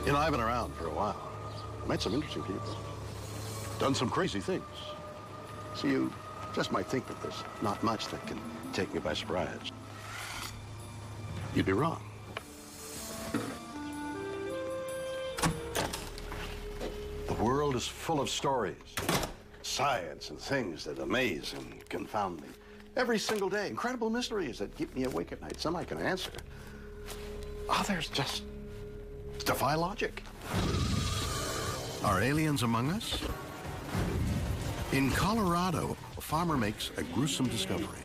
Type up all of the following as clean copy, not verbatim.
You know, I've been around for a while. Met some interesting people. Done some crazy things. So you just might think that there's not much that can take me by surprise. You'd be wrong. The world is full of stories, science and things that amaze and confound me. Every single day, incredible mysteries that keep me awake at night. Some I can answer. Others just defy logic. Are aliens among us? In Colorado, a farmer makes a gruesome discovery.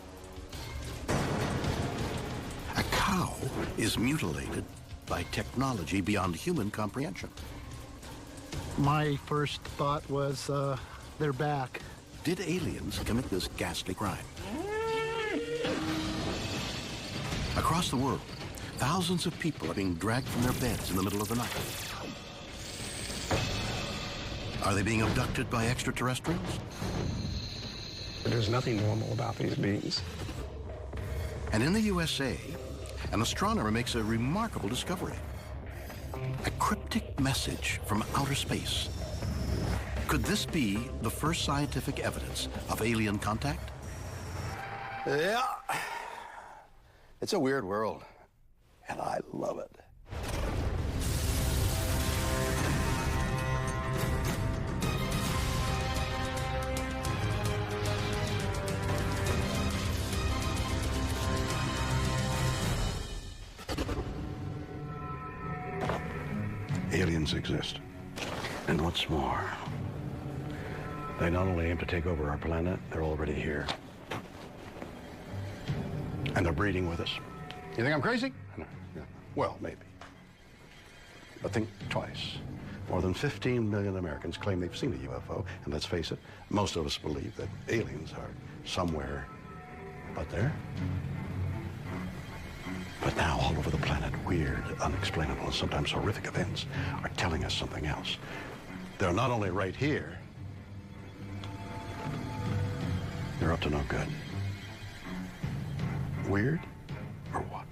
A cow is mutilated by technology beyond human comprehension. My first thought was, they're back. Did aliens commit this ghastly crime? Across the world, thousands of people are being dragged from their beds in the middle of the night. Are they being abducted by extraterrestrials? There's nothing normal about these beings. And in the USA, an astronomer makes a remarkable discovery. A cryptic message from outer space. Could this be the first scientific evidence of alien contact? Yeah. It's a weird world, and I love it. Aliens exist. And what's more, they not only aim to take over our planet, they're already here. And they're breeding with us. You think I'm crazy? No. Yeah. Well, maybe. But think twice. More than 15 million Americans claim they've seen a UFO, and let's face it, most of us believe that aliens are somewhere but there. But now, all over the planet, weird, unexplainable, and sometimes horrific events are telling us something else. They're not only right here, they're up to no good. Weird, or what?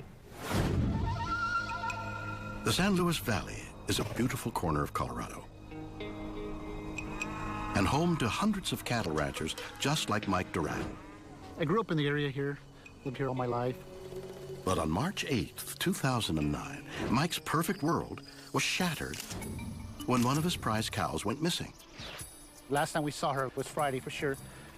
The San Luis Valley is a beautiful corner of Colorado, and home to hundreds of cattle ranchers just like Mike Duran. I grew up in the area here, lived here all my life. But on March 8th, 2009, Mike's perfect world was shattered when one of his prized cows went missing. Last time we saw her was Friday for sure.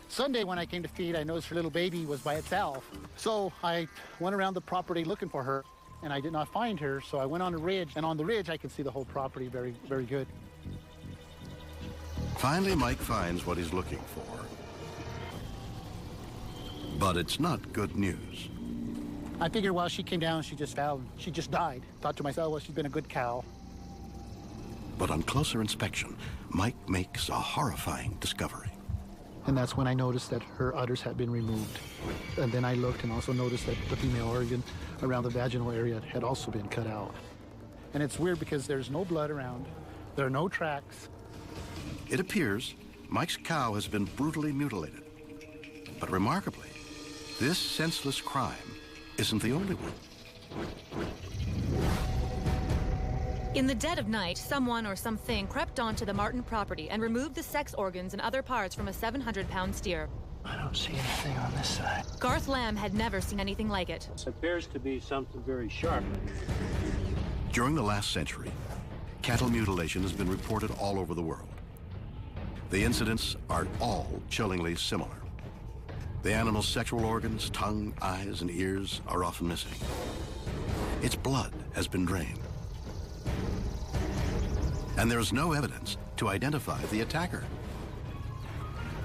Sunday when I came to feed, I noticed her little baby was by itself. So I went around the property looking for her, and I did not find her, so I went on a ridge, and on the ridge I could see the whole property very, very good. Finally, Mike finds what he's looking for. But it's not good news. I figured while she came down, she just fell. She just died. Thought to myself, well, she's been a good cow. But on closer inspection, Mike makes a horrifying discovery. And that's when I noticed that her udders had been removed. And then I looked and also noticed that the female organ around the vaginal area had also been cut out. And it's weird because there's no blood around. There are no tracks. It appears Mike's cow has been brutally mutilated. But remarkably, this senseless crime isn't the only one. In the dead of night, someone or something crept onto the Martin property and removed the sex organs and other parts from a 700-pound steer. I don't see anything on this side. Garth Lamb had never seen anything like it. It appears to be something very sharp. During the last century, cattle mutilation has been reported all over the world. The incidents are all chillingly similar. The animal's sexual organs, tongue, eyes, and ears are often missing. Its blood has been drained. And there's no evidence to identify the attacker.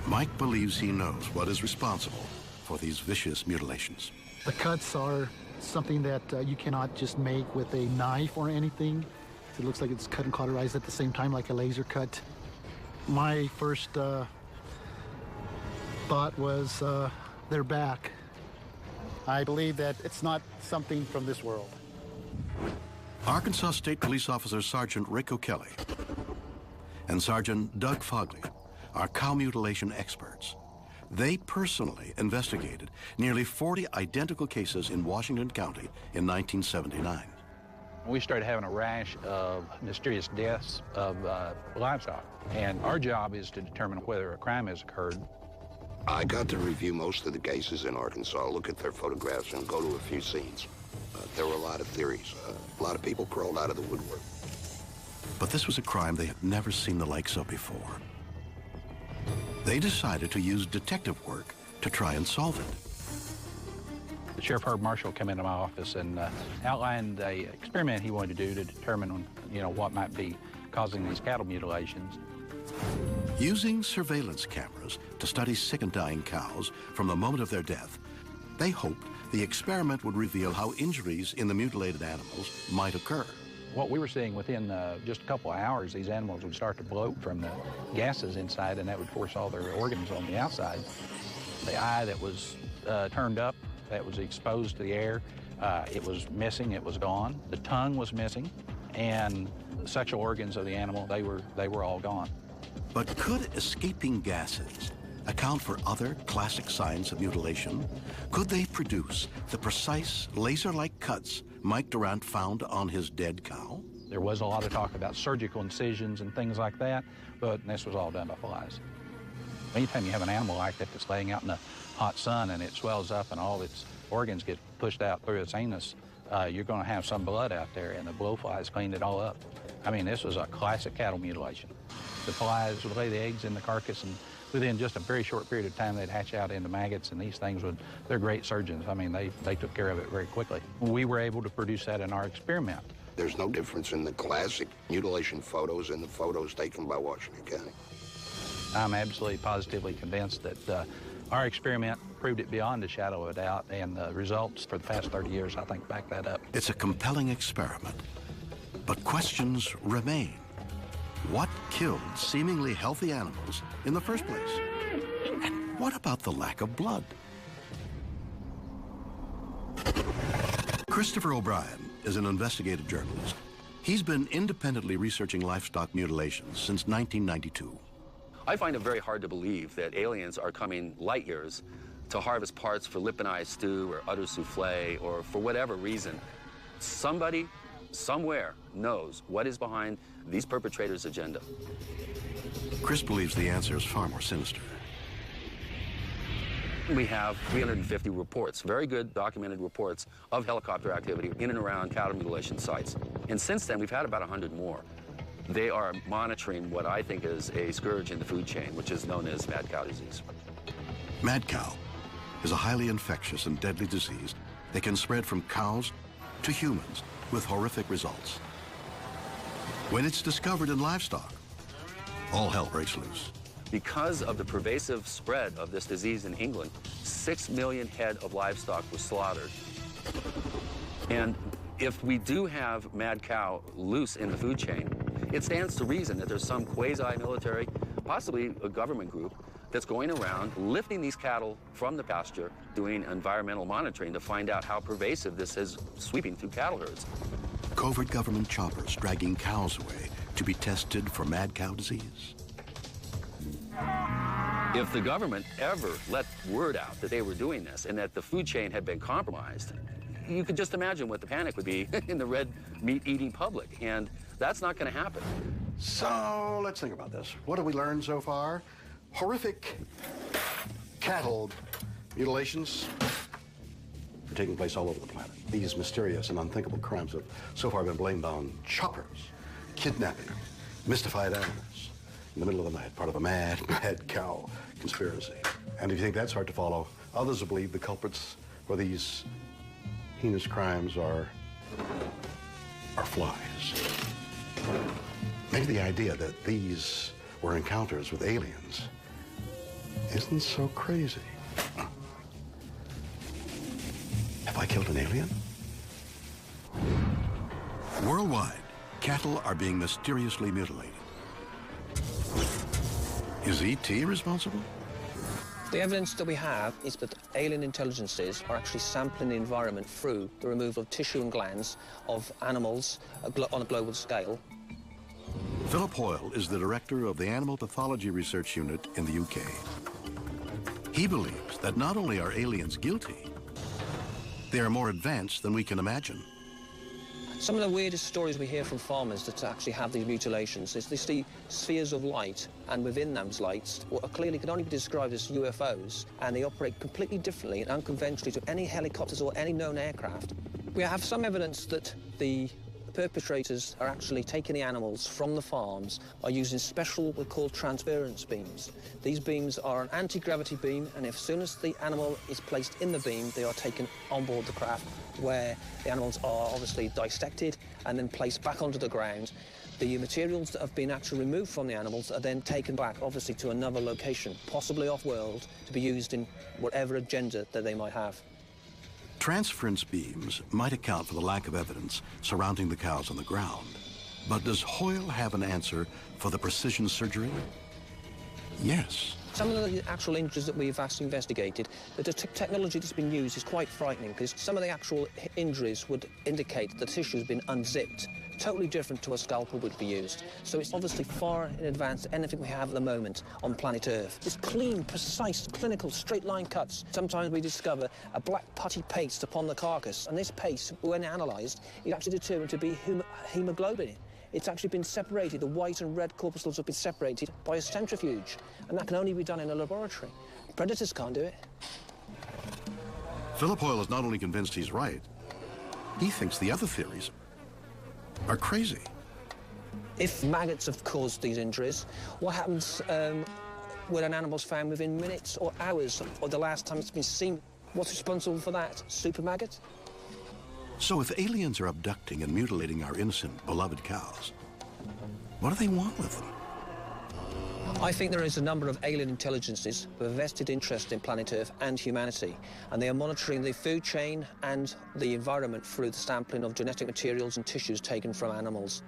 Mike believes he knows what is responsible for these vicious mutilations. The cuts are something that you cannot just make with a knife or anything. It looks like it's cut and cauterized at the same time, like a laser cut. My first thought was, they're back. I believe that it's not something from this world. Arkansas State Police Officer Sergeant Rick O'Kelly and Sergeant Doug Fogley are cow mutilation experts. They personally investigated nearly 40 identical cases in Washington County in 1979. We started having a rash of mysterious deaths of livestock, and our job is to determine whether a crime has occurred. I got to review most of the cases in Arkansas, look at their photographs, and go to a few scenes. There were a lot of theories. A lot of people crawled out of the woodwork. But this was a crime they had never seen the likes of before. They decided to use detective work to try and solve it. Sheriff Herb Marshall came into my office and outlined an experiment he wanted to do to determine, what might be causing these cattle mutilations. Using surveillance cameras to study sick and dying cows from the moment of their death, they hoped the experiment would reveal how injuries in the mutilated animals might occur. What we were seeing within just a couple of hours, these animals would start to bloat from the gases inside, and that would force all their organs on the outside. The eye that was turned up, that was exposed to the air, it was missing, it was gone. The tongue was missing, and the sexual organs of the animal, they were all gone. But could escaping gases account for other classic signs of mutilation? Could they produce the precise laser-like cuts Mike Durant found on his dead cow? There was a lot of talk about surgical incisions and things like that, but this was all done by flies. Anytime you have an animal like that that's laying out in the hot sun and it swells up and all its organs get pushed out through its anus, you're going to have some blood out there, and the blowflies cleaned it all up. I mean, this was a classic cattle mutilation. The flies would lay the eggs in the carcass, and within just a very short period of time, they'd hatch out into maggots, and these things they're great surgeons. I mean, they took care of it very quickly. We were able to produce that in our experiment. There's no difference in the classic mutilation photos and the photos taken by Washington County. I'm absolutely positively convinced that our experiment proved it beyond a shadow of a doubt, and the results for the past 30 years, I think, back that up. It's a compelling experiment, but questions remain. What killed seemingly healthy animals in the first place? And what about the lack of blood? Christopher O'Brien is an investigative journalist. He's been independently researching livestock mutilations since 1992. I find it very hard to believe that aliens are coming light years to harvest parts for lipinized stew or udder souffle, or for whatever reason. Somebody, somewhere, knows what is behind these perpetrators' agenda. Chris believes the answer is far more sinister. We have 350 reports, very good documented reports of helicopter activity in and around cattle mutilation sites. And since then, we've had about 100 more. They are monitoring what I think is a scourge in the food chain, which is known as mad cow disease. Mad cow is a highly infectious and deadly disease that can spread from cows to humans with horrific results. When it's discovered in livestock, all hell breaks loose. Because of the pervasive spread of this disease in England, 6 million head of livestock was slaughtered. And if we do have mad cow loose in the food chain, it stands to reason that there's some quasi-military, possibly a government group, that's going around lifting these cattle from the pasture, doing environmental monitoring to find out how pervasive this is sweeping through cattle herds. Covert government choppers dragging cows away to be tested for mad cow disease. If the government ever let word out that they were doing this and that the food chain had been compromised, you could just imagine what the panic would be in the red meat-eating public, and that's not going to happen. So let's think about this. What have we learned so far? Horrific cattle mutilations are taking place all over the planet. These mysterious and unthinkable crimes have so far been blamed on choppers, kidnapping, mystified animals in the middle of the night, part of a mad cow conspiracy. And if you think that's hard to follow, others will believe the culprits for these heinous crimes are flies. Maybe the idea that these were encounters with aliens isn't so crazy. Have I killed an alien? Worldwide, cattle are being mysteriously mutilated. Is E.T. responsible? The evidence that we have is that alien intelligences are actually sampling the environment through the removal of tissue and glands of animals on a global scale. Philip Hoyle is the director of the Animal Pathology Research Unit in the UK. He believes that not only are aliens guilty, they are more advanced than we can imagine. Some of the weirdest stories we hear from farmers that actually have these mutilations is they see spheres of light, and within those lights, what clearly can only be described as UFOs, and they operate completely differently and unconventionally to any helicopters or any known aircraft. We have some evidence that the perpetrators are actually taking the animals from the farms by using special, what we call transference beams. These beams are an anti-gravity beam, and as soon as the animal is placed in the beam, they are taken on board the craft, where the animals are obviously dissected and then placed back onto the ground. The materials that have been actually removed from the animals are then taken back, obviously, to another location, possibly off-world, to be used in whatever agenda that they might have. Transference beams might account for the lack of evidence surrounding the cows on the ground. But does Hoyle have an answer for the precision surgery? Yes. Some of the actual injuries that we've actually investigated, the technology that's been used is quite frightening, because some of the actual injuries would indicate the tissue has been unzipped, totally different to a scalpel would be used. So it's obviously far in advance of anything we have at the moment on planet Earth. It's clean, precise, clinical, straight-line cuts. Sometimes we discover a black putty paste upon the carcass, and this paste, when analysed, is actually determined to be hemoglobin. It's actually been separated. The white and red corpuscles have been separated by a centrifuge, and that can only be done in a laboratory. Predators can't do it. Philip Hoyle is not only convinced he's right, he thinks the other theories are crazy. If maggots have caused these injuries, what happens when an animal's found within minutes or hours of the last time it's been seen? What's responsible for that? Super maggot? So if aliens are abducting and mutilating our innocent, beloved cows, what do they want with them? I think there is a number of alien intelligences with a vested interest in planet Earth and humanity, and they are monitoring the food chain and the environment through the sampling of genetic materials and tissues taken from animals.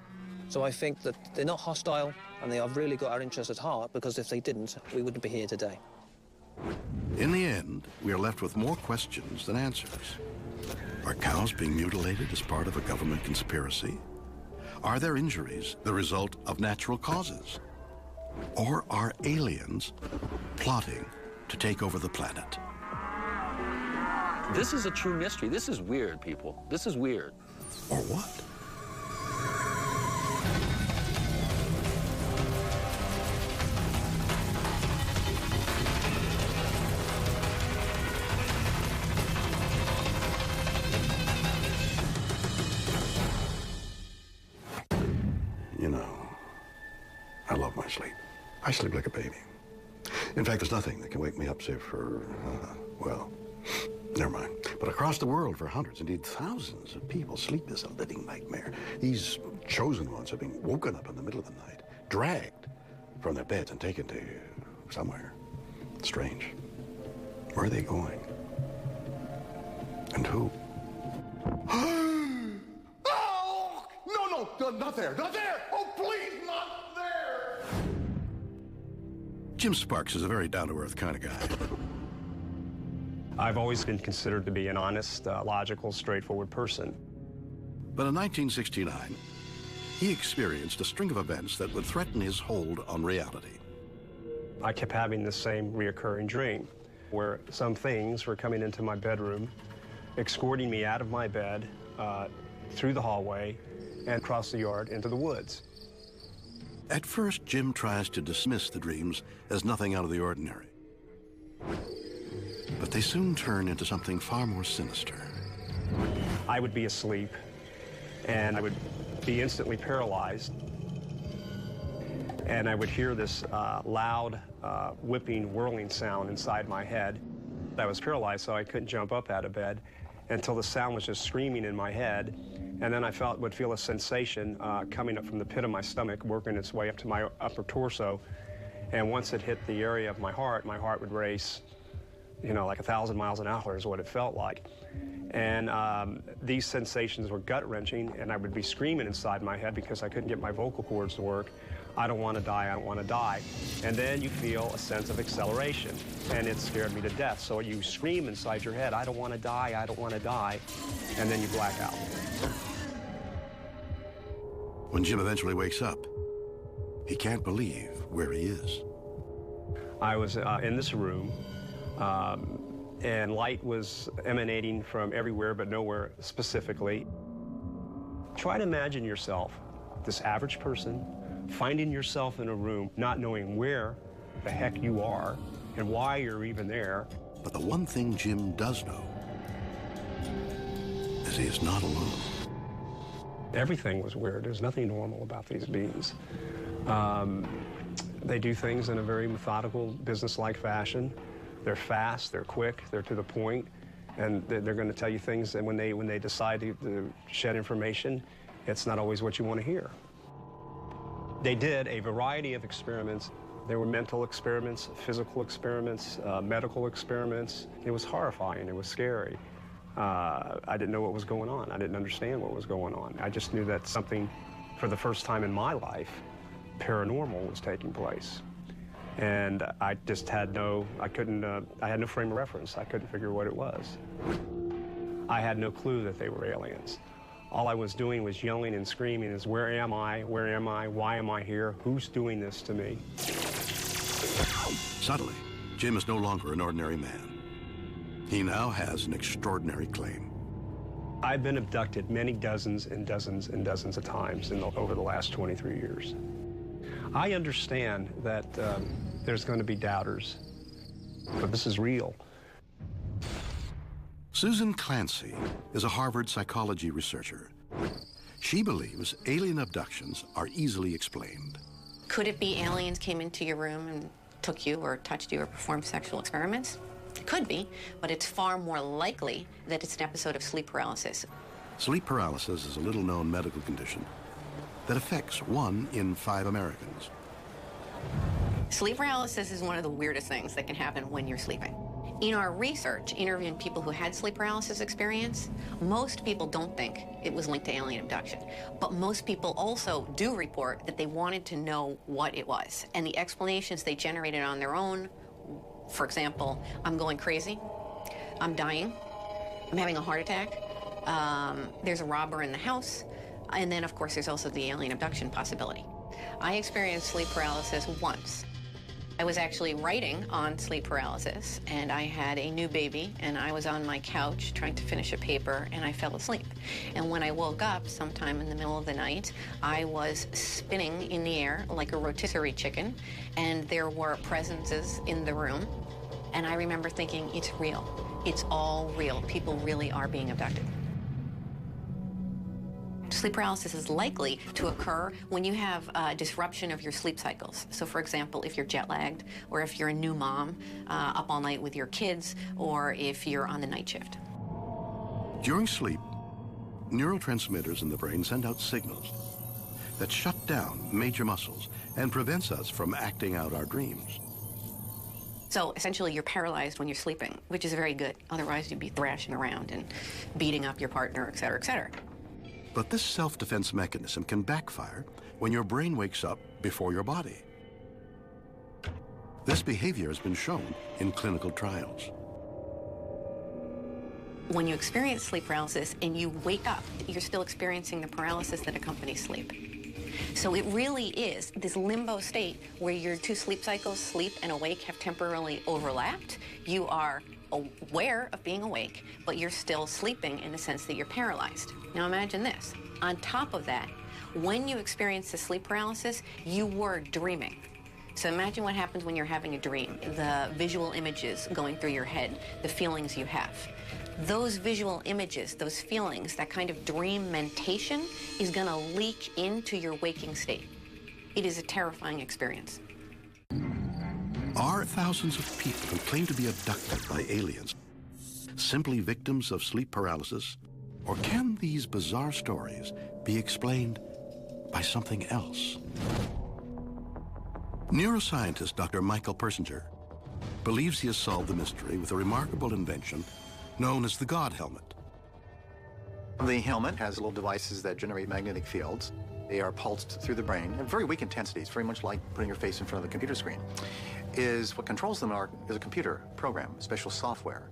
So I think that they're not hostile, and they have really got our interest at heart, because if they didn't, we wouldn't be here today. In the end, we are left with more questions than answers. Are cows being mutilated as part of a government conspiracy? Are their injuries the result of natural causes? Or are aliens plotting to take over the planet? This is a true mystery. This is weird, people. This is weird. Or what? You know, I love my sleep. I sleep like a baby. In fact, there's nothing that can wake me up save for, well, never mind. But across the world, for hundreds, indeed thousands of people, sleep is a living nightmare. These chosen ones have been woken up in the middle of the night, dragged from their beds and taken to somewhere strange. Where are they going? And who? Oh! No, not there, not there! Oh, please, not there! Jim Sparks is a very down-to-earth kind of guy. I've always been considered to be an honest, logical, straightforward person. But in 1969, he experienced a string of events that would threaten his hold on reality. I kept having the same reoccurring dream, where some things were coming into my bedroom, escorting me out of my bed, through the hallway, and across the yard into the woods. At first, Jim tries to dismiss the dreams as nothing out of the ordinary. But they soon turn into something far more sinister. I would be asleep, and I would be instantly paralyzed, and I would hear this loud, whipping, whirling sound inside my head. I was paralyzed, so I couldn't jump up out of bed until the sound was just screaming in my head. And then I would feel a sensation coming up from the pit of my stomach, working its way up to my upper torso. And once it hit the area of my heart would race, you know, like 1,000 miles an hour is what it felt like. And these sensations were gut-wrenching, and I would be screaming inside my head because I couldn't get my vocal cords to work. I don't want to die, I don't want to die. And then you feel a sense of acceleration, and it scared me to death. So you scream inside your head, I don't want to die, I don't want to die, and then you black out. When Jim eventually wakes up, he can't believe where he is. I was in this room, and light was emanating from everywhere, but nowhere specifically. Try to imagine yourself, this average person, finding yourself in a room not knowing where the heck you are and why you're even there. But the one thing Jim does know is he is not alone. Everything was weird. There's nothing normal about these beings. They do things in a very methodical, business-like fashion. They're fast, they're quick, they're to the point, and they're going to tell you things, and when they decide to shed information, it's not always what you want to hear. They did a variety of experiments. There were mental experiments, physical experiments, medical experiments. It was horrifying, it was scary. I didn't know what was going on. I didn't understand what was going on. I just knew that something, for the first time in my life, paranormal was taking place. And I just had I had no frame of reference. I couldn't figure what it was. I had no clue that they were aliens. All I was doing was yelling and screaming is, where am I? Where am I? Why am I here? Who's doing this to me? Suddenly, Jim is no longer an ordinary man. He now has an extraordinary claim. I've been abducted many dozens and dozens and dozens of times over the last 23 years. I understand that there's going to be doubters, but this is real. Susan Clancy is a Harvard psychology researcher. She believes alien abductions are easily explained. Could it be aliens came into your room and took you or touched you or performed sexual experiments? It could be, but it's far more likely that it's an episode of sleep paralysis. Sleep paralysis is a little-known medical condition that affects 1 in 5 Americans. Sleep paralysis is one of the weirdest things that can happen when you're sleeping. In our research, interviewing people who had sleep paralysis experience, most people don't think it was linked to alien abduction. But most people also do report that they wanted to know what it was. And the explanations they generated on their own, for example, I'm going crazy, I'm dying, I'm having a heart attack, there's a robber in the house, and then, of course, there's also the alien abduction possibility. I experienced sleep paralysis once. I was actually writing on sleep paralysis, and I had a new baby, and I was on my couch trying to finish a paper, and I fell asleep. And when I woke up sometime in the middle of the night, I was spinning in the air like a rotisserie chicken, and there were presences in the room. And I remember thinking, it's real. It's all real. People really are being abducted. Sleep paralysis is likely to occur when you have disruption of your sleep cycles. So, for example, if you're jet lagged, or if you're a new mom up all night with your kids, or if you're on the night shift. During sleep, neurotransmitters in the brain send out signals that shut down major muscles and prevents us from acting out our dreams. So essentially you're paralyzed when you're sleeping, which is very good. Otherwise you'd be thrashing around and beating up your partner, et cetera, et cetera. But this self-defense mechanism can backfire when your brain wakes up before your body. This behavior has been shown in clinical trials. When you experience sleep paralysis and you wake up, you're still experiencing the paralysis that accompanies sleep. So it really is this limbo state where your two sleep cycles, sleep and awake, have temporarily overlapped. You are aware of being awake, but you're still sleeping in the sense that you're paralyzed. Now imagine this. On top of that, when you experience the sleep paralysis, you were dreaming. So imagine what happens when you're having a dream, the visual images going through your head, the feelings you have. Those visual images, those feelings, that kind of dream mentation is going to leak into your waking state. It is a terrifying experience. Are thousands of people who claim to be abducted by aliens simply victims of sleep paralysis? Or can these bizarre stories be explained by something else? Neuroscientist Dr. Michael Persinger believes he has solved the mystery with a remarkable invention known as the God helmet. The helmet has little devices that generate magnetic fields. They are pulsed through the brain at very weak intensities, very much like putting your face in front of the computer screen. What controls them is a computer program, special software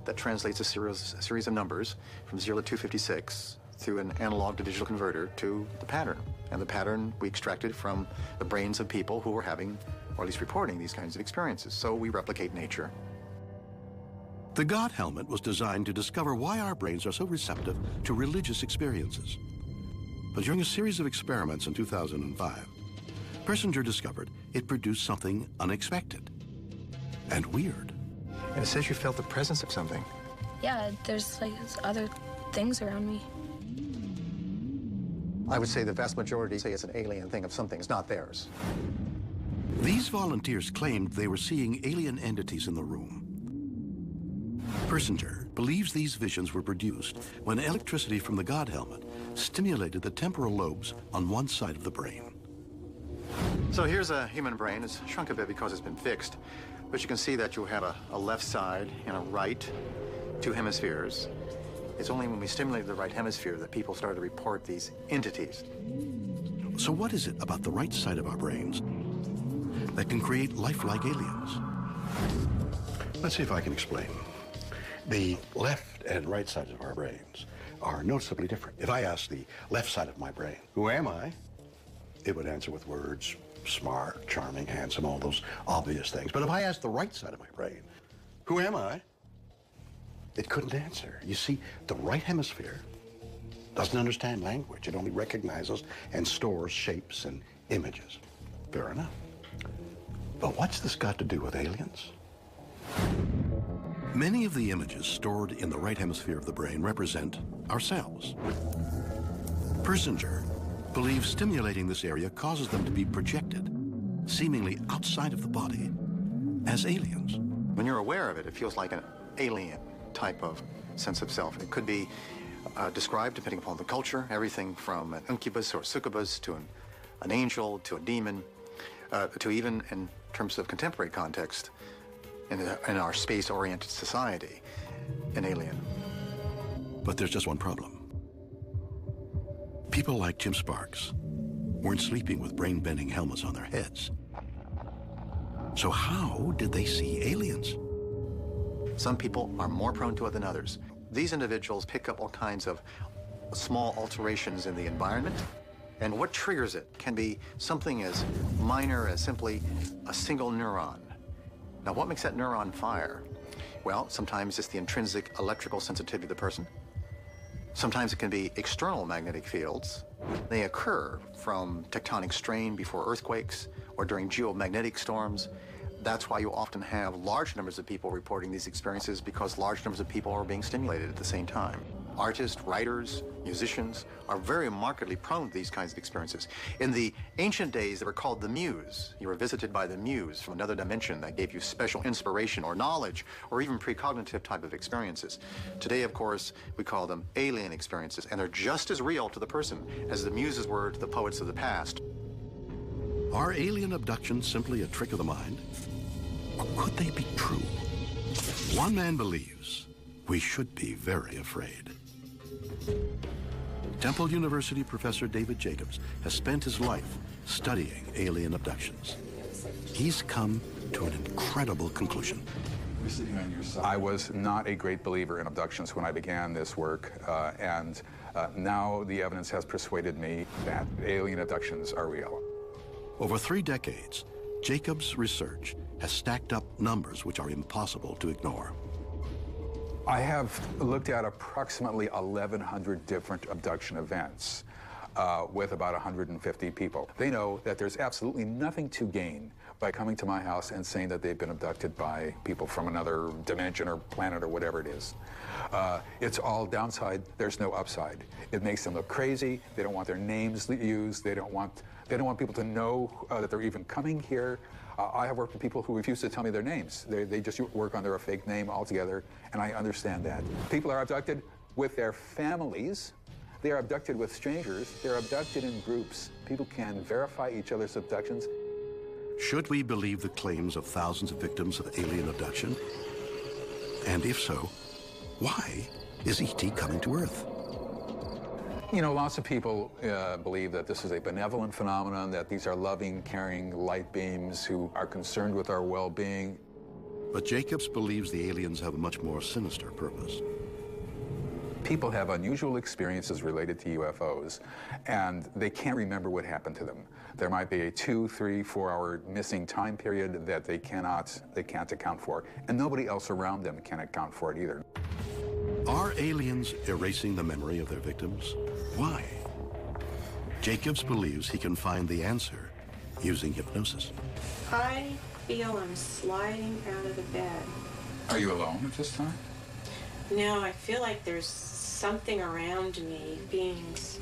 that translates a series of numbers from 0 to 256 through an analog to digital converter to the pattern. And the pattern we extracted from the brains of people who were having, or at least reporting, these kinds of experiences. So we replicate nature. The God helmet was designed to discover why our brains are so receptive to religious experiences. But during a series of experiments in 2005, Persinger discovered it produced something unexpected and weird. And it says you felt the presence of something. Yeah, there's like other things around me. I would say the vast majority say it's an alien thing of something. It's not theirs. These volunteers claimed they were seeing alien entities in the room. Persinger believes these visions were produced when electricity from the God helmet stimulated the temporal lobes on one side of the brain. So here's a human brain. It's shrunk a bit because it's been fixed, but you can see that you have a left side and a right, two hemispheres. It's only when we stimulated the right hemisphere that people started to report these entities. So what is it about the right side of our brains that can create lifelike aliens? Let's see if I can explain. The left and right sides of our brains are noticeably different. If I ask the left side of my brain, who am I? It would answer with words, smart, charming, handsome, all those obvious things. But if I ask the right side of my brain, who am I? It couldn't answer. You see, the right hemisphere doesn't understand language. It only recognizes and stores shapes and images. Fair enough. But what's this got to do with aliens? Many of the images stored in the right hemisphere of the brain represent ourselves. Persinger believes stimulating this area causes them to be projected, seemingly outside of the body, as aliens. When you're aware of it, it feels like an alien type of sense of self. It could be described depending upon the culture, everything from an incubus or succubus to an angel to a demon, to even in terms of contemporary context, in our space-oriented society, an alien. But there's just one problem. People like Jim Sparks weren't sleeping with brain-bending helmets on their heads. So how did they see aliens? Some people are more prone to it than others. These individuals pick up all kinds of small alterations in the environment, and what triggers it can be something as minor as simply a single neuron. Now, what makes that neuron fire? Well, sometimes it's the intrinsic electrical sensitivity of the person. Sometimes it can be external magnetic fields. They occur from tectonic strain before earthquakes or during geomagnetic storms. That's why you often have large numbers of people reporting these experiences, because large numbers of people are being stimulated at the same time. Artists, writers, musicians are very markedly prone to these kinds of experiences. In the ancient days, they were called the muse. You were visited by the muse from another dimension that gave you special inspiration or knowledge or even precognitive type of experiences. Today, of course, we call them alien experiences, and they're just as real to the person as the muses were to the poets of the past. Are alien abductions simply a trick of the mind? Or could they be true? One man believes we should be very afraid. Temple University professor David Jacobs has spent his life studying alien abductions. He's come to an incredible conclusion. I was not a great believer in abductions when I began this work, and now the evidence has persuaded me that alien abductions are real. Over 3 decades, Jacobs' research has stacked up numbers which are impossible to ignore. I have looked at approximately 1,100 different abduction events with about 150 people. They know that there's absolutely nothing to gain by coming to my house and saying that they've been abducted by people from another dimension or planet or whatever it is. It's all downside. There's no upside. It makes them look crazy. They don't want their names used. They don't want people to know that they're even coming here. I have worked with people who refuse to tell me their names. They just work under a fake name altogether, and I understand that. People are abducted with their families. They are abducted with strangers. They're abducted in groups. People can verify each other's abductions. Should we believe the claims of thousands of victims of alien abduction? And if so, why is E.T. coming to Earth? You know, lots of people believe that this is a benevolent phenomenon, that these are loving, caring light beings who are concerned with our well-being. But Jacobs believes the aliens have a much more sinister purpose. People have unusual experiences related to UFOs, and they can't remember what happened to them. There might be a 2, 3, 4-hour missing time period that they can't account for, and nobody else around them can account for it either. Are aliens erasing the memory of their victims? Why? Jacobs believes he can find the answer using hypnosis. I feel I'm sliding out of the bed. Are you alone at this time? No, I feel like there's something around me, beings,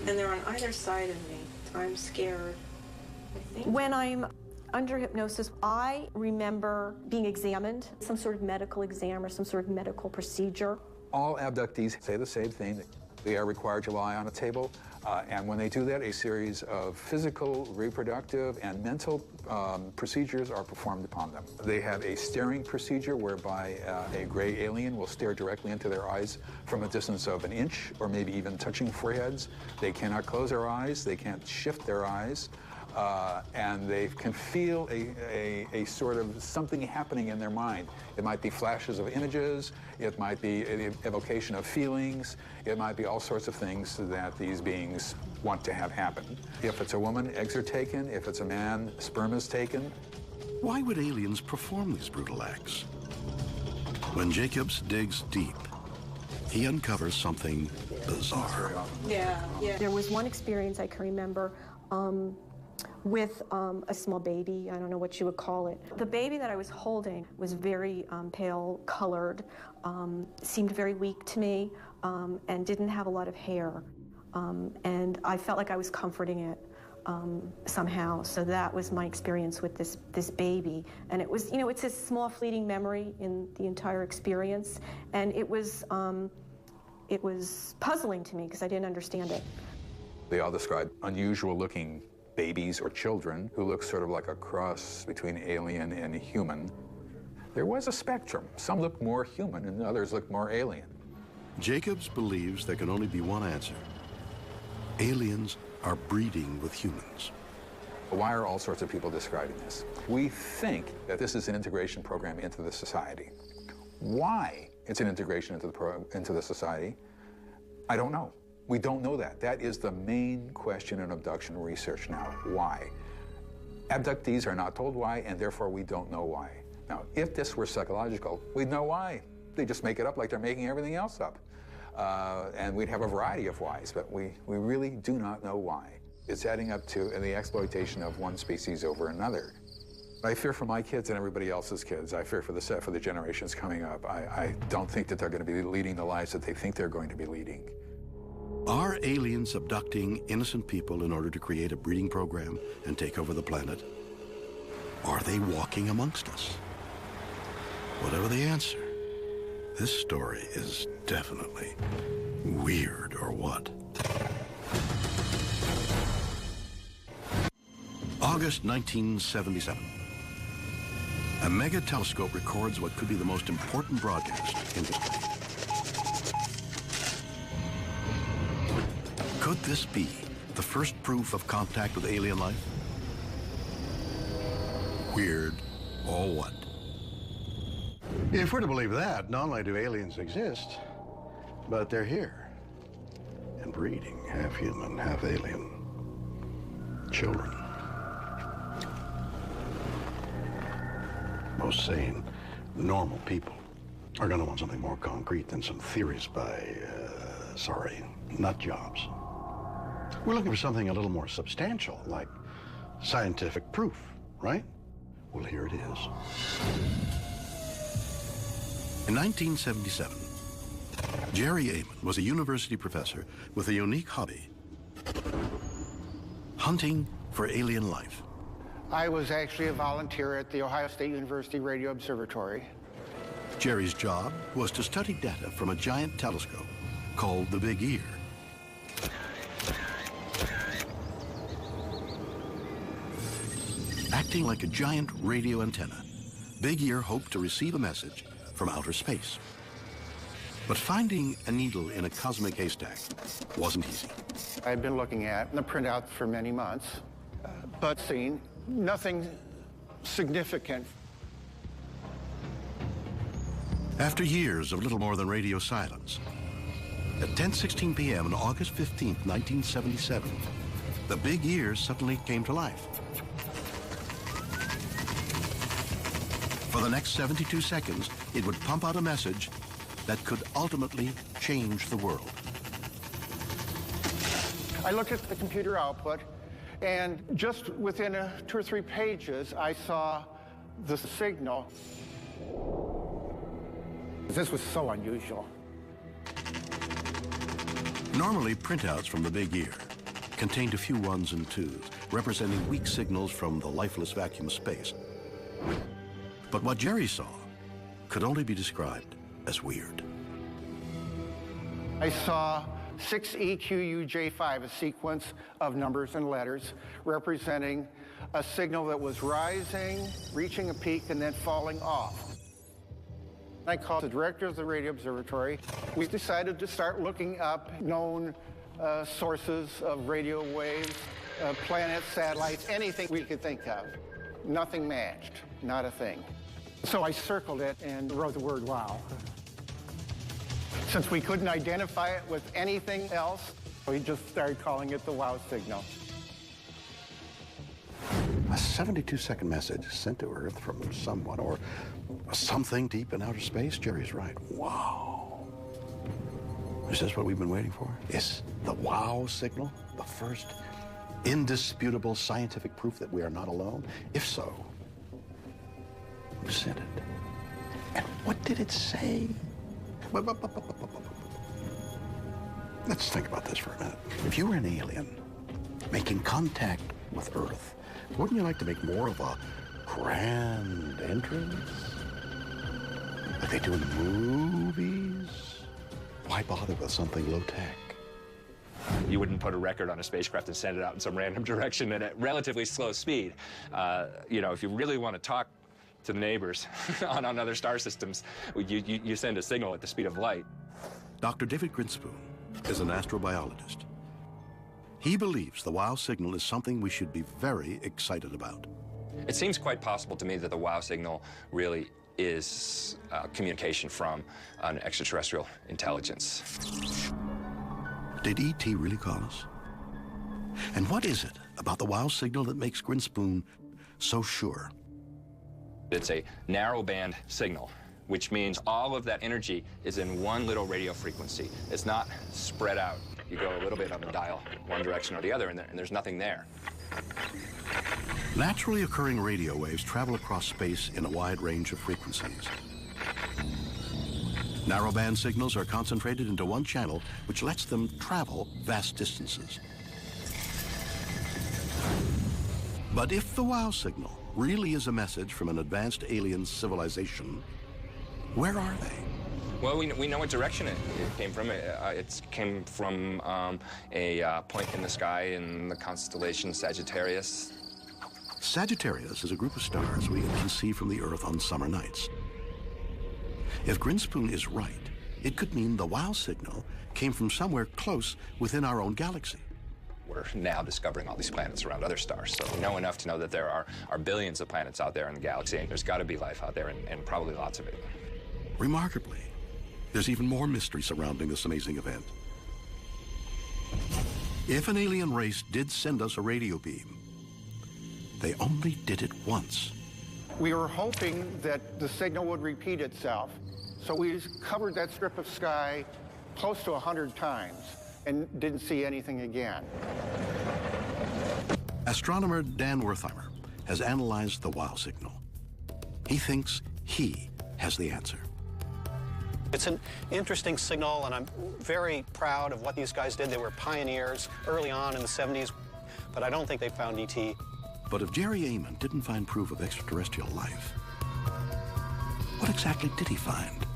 and they're on either side of me. I'm scared, I think. When I'm under hypnosis, I remember being examined, some sort of medical exam or some sort of medical procedure. All abductees say the same thing. They are required to lie on a table, and when they do that, a series of physical, reproductive, and mental procedures are performed upon them. They have a staring procedure whereby a gray alien will stare directly into their eyes from a distance of an inch or maybe even touching foreheads. They cannot close their eyes. They can't shift their eyes. And they can feel a sort of something happening in their mind. It might be flashes of images, it might be an evocation of feelings, it might be all sorts of things that these beings want to have happen. If it's a woman, eggs are taken. If it's a man, sperm is taken. Why would aliens perform these brutal acts? When Jacobs digs deep, he uncovers something bizarre. Yeah. There was one experience I can remember with a small baby. I don't know what you would call it. The baby that I was holding was very pale colored, seemed very weak to me, and didn't have a lot of hair. And I felt like I was comforting it somehow. So that was my experience with this baby. And it was, it's a small fleeting memory in the entire experience. And it was puzzling to me because I didn't understand it. They all describe unusual looking babies or children who look sort of like a cross between alien and human. There was a spectrum. Some looked more human and others looked more alien. Jacobs believes there can only be one answer. Aliens are breeding with humans. Why are all sorts of people describing this? We think that this is an integration program into the society. Why it's an integration into the society, I don't know. We don't know that. That is the main question in abduction research now. Why? Abductees are not told why, and therefore we don't know why. Now, if this were psychological, we'd know why. They just make it up like they're making everything else up. And we'd have a variety of whys, but we really do not know why. It's adding up to the exploitation of one species over another. I fear for my kids and everybody else's kids. I fear for the generations coming up. I don't think that they're going to be leading the lives that they think they're going to be leading. Are aliens abducting innocent people in order to create a breeding program and take over the planet? Are they walking amongst us? Whatever the answer, this story is definitely weird, or what? August 1977. A mega telescope records what could be the most important broadcast in history. Could this be the first proof of contact with alien life? Weird, or what? If we're to believe that, not only do aliens exist, but they're here and breeding, half human, half alien children. Most sane, normal people are going to want something more concrete than some theories by, nut jobs. We're looking for something a little more substantial, like scientific proof, right? Well, here it is. In 1977, Jerry Amon was a university professor with a unique hobby: hunting for alien life. I was actually a volunteer at the Ohio State University Radio Observatory. Jerry's job was to study data from a giant telescope called the Big Ear. Acting like a giant radio antenna, Big Ear hoped to receive a message from outer space. But finding a needle in a cosmic haystack wasn't easy. I'd been looking at the printout for many months, but seen nothing significant. After years of little more than radio silence, at 10:16 p.m. on August 15, 1977, the Big Ear suddenly came to life. For the next 72 seconds, it would pump out a message that could ultimately change the world. I looked at the computer output, and just within 2 or 3 pages, I saw the signal. This was so unusual. Normally, printouts from the big ear contained a few ones and twos, representing weak signals from the lifeless vacuum of space. But what Jerry saw could only be described as weird. I saw 6EQUJ5, a sequence of numbers and letters representing a signal that was rising, reaching a peak, and then falling off. I called the director of the radio observatory. We decided to start looking up known sources of radio waves, planets, satellites, anything we could think of. Nothing matched, not a thing. So I circled it and wrote the word wow. Since we couldn't identify it with anything else, we just started calling it the wow signal. A 72-second message sent to Earth from someone or something deep in outer space? Jerry's right. Wow. Is this what we've been waiting for? Is the wow signal the first indisputable scientific proof that we are not alone? If so, who sent it? And what did it say? Let's think about this for a minute. If you were an alien making contact with Earth, wouldn't you like to make more of a grand entrance? Like they do in the movies? Why bother with something low-tech? You wouldn't put a record on a spacecraft and send it out in some random direction at a relatively slow speed. You know, if you really want to talk to the neighbors on other star systems, you send a signal at the speed of light. Dr. David Grinspoon is an astrobiologist. He believes the wow signal is something we should be very excited about. It seems quite possible to me that the wow signal really is communication from an extraterrestrial intelligence. Did E.T. really call us? And what is it about the wow signal that makes Grinspoon so sure? It's a narrow-band signal, which means all of that energy is in one little radio frequency. It's not spread out. You go a little bit on the dial, one direction or the other, and there's nothing there. Naturally occurring radio waves travel across space in a wide range of frequencies. Narrowband signals are concentrated into one channel, which lets them travel vast distances. But if the wow signal really is a message from an advanced alien civilization, where are they? Well, we know what direction it came from. It came from a point in the sky in the constellation Sagittarius. Sagittarius is a group of stars we can see from the Earth on summer nights. If Grinspoon is right, it could mean the wow signal came from somewhere close within our own galaxy. We're now discovering all these planets around other stars, so we know enough to know that there are billions of planets out there in the galaxy, and there's got to be life out there, and probably lots of it. Remarkably, there's even more mystery surrounding this amazing event. If an alien race did send us a radio beam, they only did it once. We were hoping that the signal would repeat itself. So we covered that strip of sky close to 100 times and didn't see anything again. Astronomer Dan Wertheimer has analyzed the wow signal. He thinks he has the answer. It's an interesting signal, and I'm very proud of what these guys did. They were pioneers early on in the 70s, but I don't think they found ET. But if Jerry Amon didn't find proof of extraterrestrial life, what exactly did he find?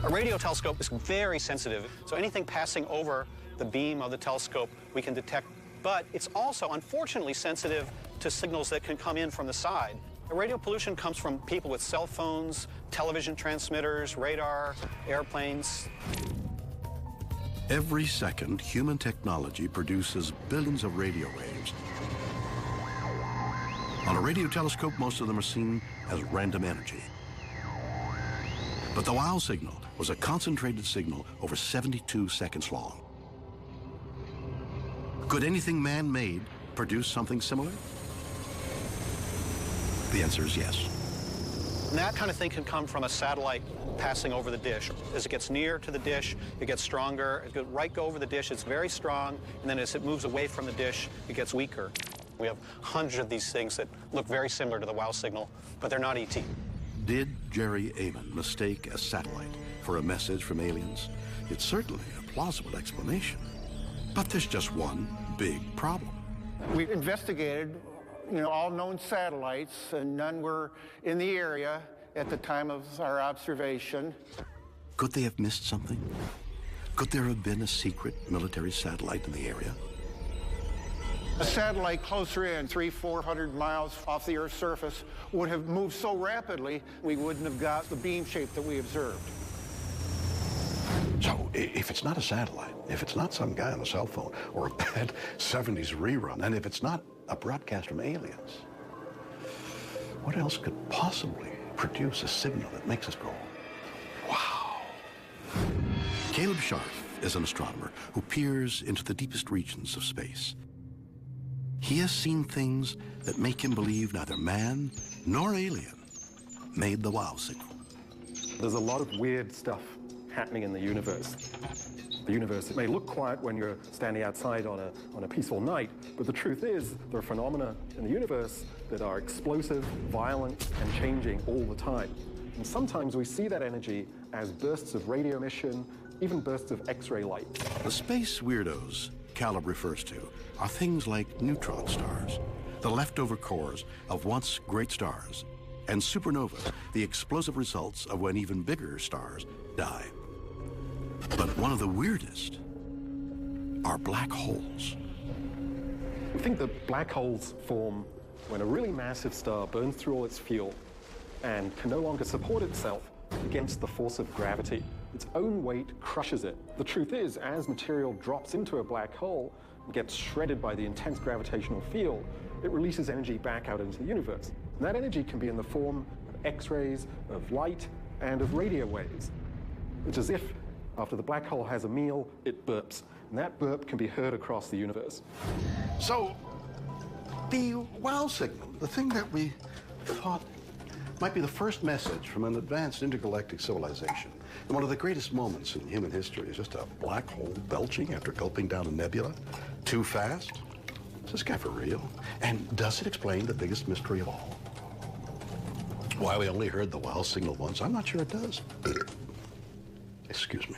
A radio telescope is very sensitive, so anything passing over the beam of the telescope we can detect, but it's also unfortunately sensitive to signals that can come in from the side. The radio pollution comes from people with cell phones, television transmitters, radar, airplanes. Every second, human technology produces billions of radio waves. On a radio telescope, most of them are seen as random energy. But the wow signal was a concentrated signal over 72 seconds long. Could anything man-made produce something similar? The answer is yes. And that kind of thing can come from a satellite passing over the dish. As it gets near to the dish, it gets stronger. As it goes go over the dish, it's very strong. And then as it moves away from the dish, it gets weaker. We have hundreds of these things that look very similar to the WOW signal, but they're not ET. Did Jerry Amon mistake a satellite for a message from aliens? It's certainly a plausible explanation. But there's just one big problem. We investigated, all known satellites, and none were in the area at the time of our observation. Could they have missed something? Could there have been a secret military satellite in the area? A satellite closer in, 300-400 miles off the Earth's surface, would have moved so rapidly, we wouldn't have got the beam shape that we observed. So if it's not a satellite, if it's not some guy on a cell phone or a bad 70s rerun, and if it's not a broadcast from aliens, what else could possibly produce a signal that makes us go, wow? Caleb Scharf is an astronomer who peers into the deepest regions of space. He has seen things that make him believe neither man nor alien made the WOW signal. There's a lot of weird stuff happening in the universe. The universe, it may look quiet when you're standing outside on a peaceful night, but the truth is there are phenomena in the universe that are explosive, violent, and changing all the time. And sometimes we see that energy as bursts of radio emission, even bursts of X-ray light. The space weirdos Caleb refers to are things like neutron stars, the leftover cores of once great stars, and supernovas, the explosive results of when even bigger stars die. But one of the weirdest are black holes. We think that black holes form when a really massive star burns through all its fuel and can no longer support itself against the force of gravity. Its own weight crushes it. The truth is, as material drops into a black hole and gets shredded by the intense gravitational field, it releases energy back out into the universe. And that energy can be in the form of X-rays, of light, and of radio waves. It's as if, after the black hole has a meal, it burps. And that burp can be heard across the universe. So, the WOW signal, the thing that we thought might be the first message from an advanced intergalactic civilization, and one of the greatest moments in human history, is just a black hole belching after gulping down a nebula too fast. Is this guy for real? And does it explain the biggest mystery of all? Why we only heard the WOW signal once, I'm not sure it does. Excuse me.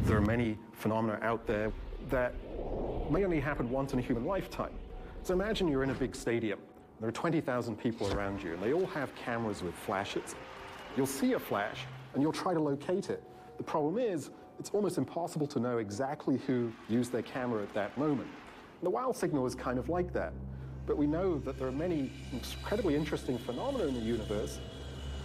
There are many phenomena out there that may only happen once in a human lifetime. So imagine you're in a big stadium. There are 20,000 people around you, and they all have cameras with flashes. You'll see a flash, and you'll try to locate it. The problem is, it's almost impossible to know exactly who used their camera at that moment. The WOW signal is kind of like that. But we know that there are many incredibly interesting phenomena in the universe,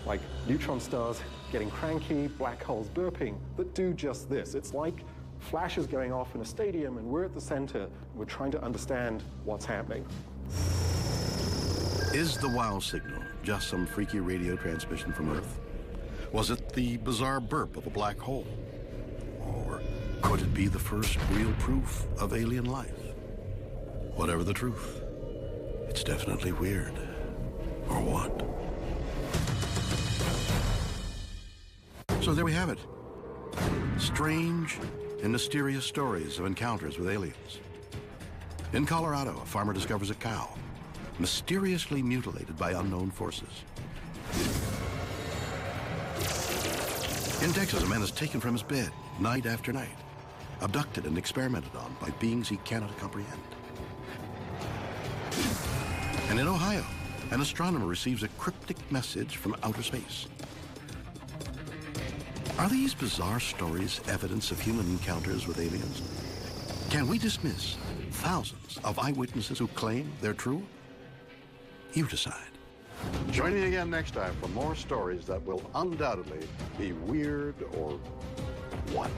like neutron stars getting cranky, black holes burping, that do just this. It's like flashes going off in a stadium, and we're at the center, and we're trying to understand what's happening. Is the WOW signal just some freaky radio transmission from Earth? Was it the bizarre burp of a black hole? Or could it be the first real proof of alien life? Whatever the truth, it's definitely weird. Or what? So there we have it. Strange and mysterious stories of encounters with aliens. In Colorado, a farmer discovers a cow mysteriously mutilated by unknown forces. In Texas, a man is taken from his bed night after night, abducted and experimented on by beings he cannot comprehend. And in Ohio, an astronomer receives a cryptic message from outer space. Are these bizarre stories evidence of human encounters with aliens? Can we dismiss thousands of eyewitnesses who claim they're true? You decide. Join me again next time for more stories that will undoubtedly be weird or what?